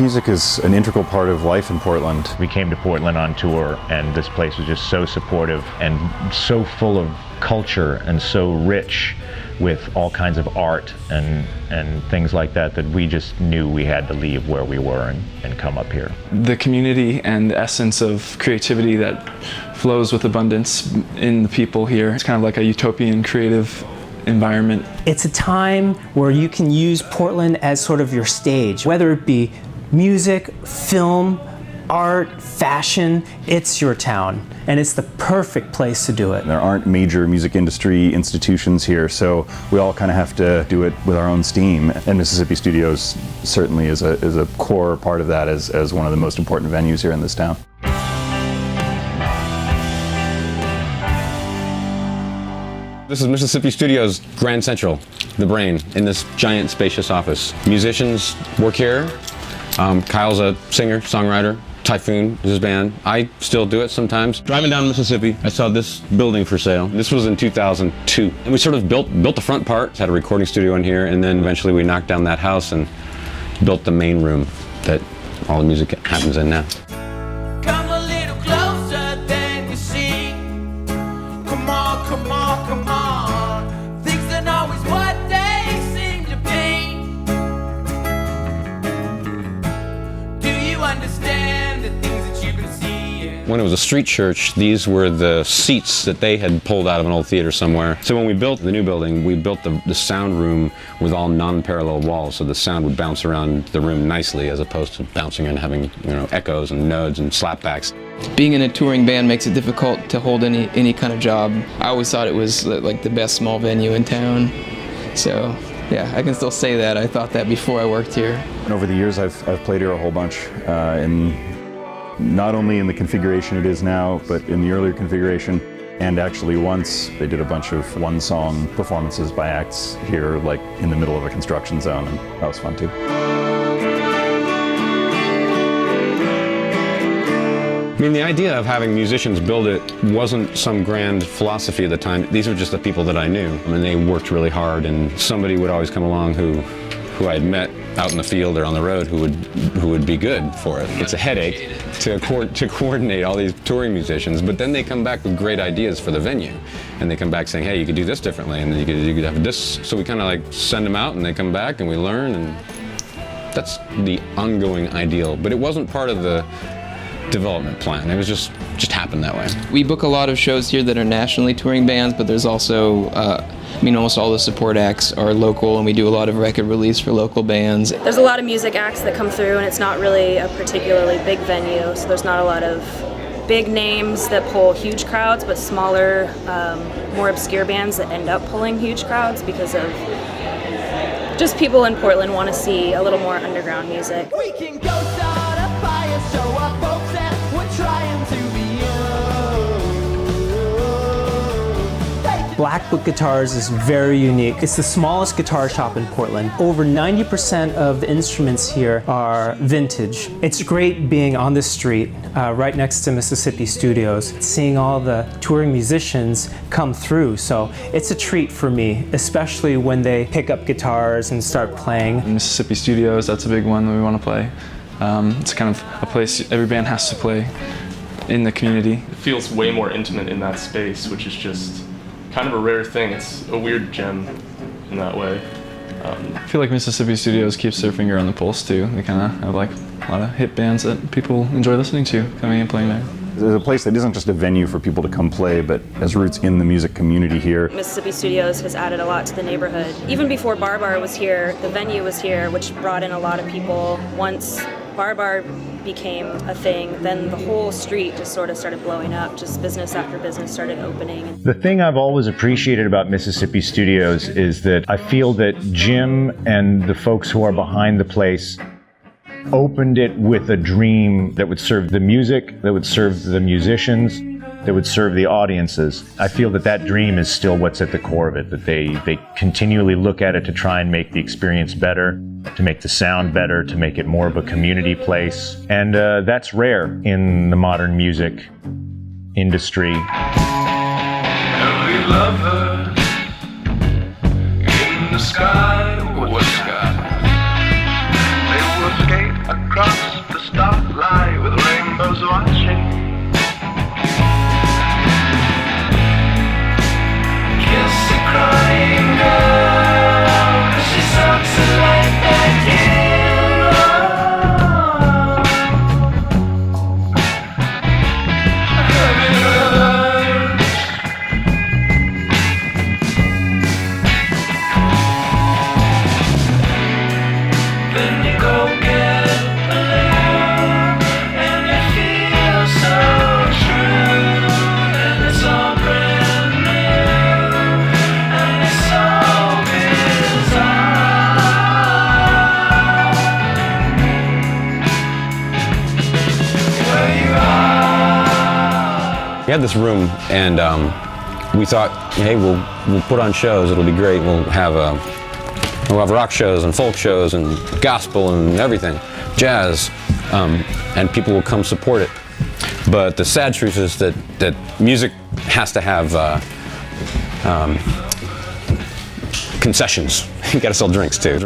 Music is an integral part of life in Portland. We came to Portland on tour, and this place was just so supportive and so full of culture and so rich with all kinds of art and things like that, that we just knew we had to leave where we were and come up here. The community and the essence of creativity that flows with abundance in the people here. It's kind of like a utopian creative environment. It's a time where you can use Portland as sort of your stage, whether it be music, film, art, fashion, it's your town. And it's the perfect place to do it. There aren't major music industry institutions here, so we all kind of have to do it with our own steam. And Mississippi Studios certainly is a core part of that as one of the most important venues here in this town. This is Mississippi Studios Grand Central, the brain, in this giant spacious office. Musicians work here. Kyle's a singer, songwriter. Typhoon is his band. I still do it sometimes. Driving down Mississippi, I saw this building for sale. This was in 2002. And we sort of built the front part, had a recording studio in here, and then eventually we knocked down that house and built the main room that all the music happens in now. Come a little closer than you see. Come on, come on, come on. Things aren't always what they seem to be. Do you understand the things that you've been seeing? When it was a street church, these were the seats that they had pulled out of an old theater somewhere. So when we built the new building, we built the sound room with all non-parallel walls, so the sound would bounce around the room nicely as opposed to bouncing and having, echoes and nodes and slapbacks. Being in a touring band makes it difficult to hold any kind of job. I always thought it was like the best small venue in town. So yeah, I can still say that. I thought that before I worked here. And over the years I've played here a whole bunch, not only in the configuration it is now, but in the earlier configuration. And actually once they did a bunch of one-song performances by acts here, like in the middle of a construction zone, and that was fun too. I mean, the idea of having musicians build it wasn't some grand philosophy at the time. These were just the people that I knew. I mean, they worked really hard, and somebody would always come along who I had met out in the field or on the road who would be good for it. It's a headache to coordinate all these touring musicians, but then they come back with great ideas for the venue. And they come back saying, hey, you could do this differently, and you could have this. So we kind of like send them out, and they come back, and we learn, and that's the ongoing ideal. But it wasn't part of the development plan. It was just happened that way. We book a lot of shows here that are nationally touring bands, but there's also, almost all the support acts are local, and we do a lot of record release for local bands. There's a lot of music acts that come through, and it's not really a particularly big venue, so there's not a lot of big names that pull huge crowds, but smaller, more obscure bands that end up pulling huge crowds because of just people in Portland want to see a little more underground music. We can go start a fire, show our folks that we're trying to be Black Book Guitars is very unique. It's the smallest guitar shop in Portland. Over 90% of the instruments here are vintage. It's great being on this street right next to Mississippi Studios, seeing all the touring musicians come through. So it's a treat for me, especially when they pick up guitars and start playing. Mississippi Studios, that's a big one that we want to play. It's kind of a place every band has to play in the community. It feels way more intimate in that space, which is just kind of a rare thing. It's a weird gem in that way. I feel like Mississippi Studios keeps their finger on the pulse too. They kind of have like a lot of hit bands that people enjoy listening to coming and playing there. There's a place that isn't just a venue for people to come play, but has roots in the music community here. Mississippi Studios has added a lot to the neighborhood. Even before Bar Bar was here, the venue was here, which brought in a lot of people. Once Bar Bar became a thing, then the whole street just sort of started blowing up. Just business after business started opening. The thing I've always appreciated about Mississippi Studios is that I feel that Jim and the folks who are behind the place opened it with a dream that would serve the music, that would serve the musicians, that would serve the audiences. I feel that that dream is still what's at the core of it, that they continually look at it to try and make the experience better, to make the sound better, to make it more of a community place. And that's rare in the modern music industry. Every lover in the sky, what sky? They will skate across We had this room, and we thought, hey, we'll put on shows. It'll be great. We'll have rock shows and folk shows and gospel and everything, jazz, and people will come support it. But the sad truth is that music has to have concessions. You got to sell drinks too.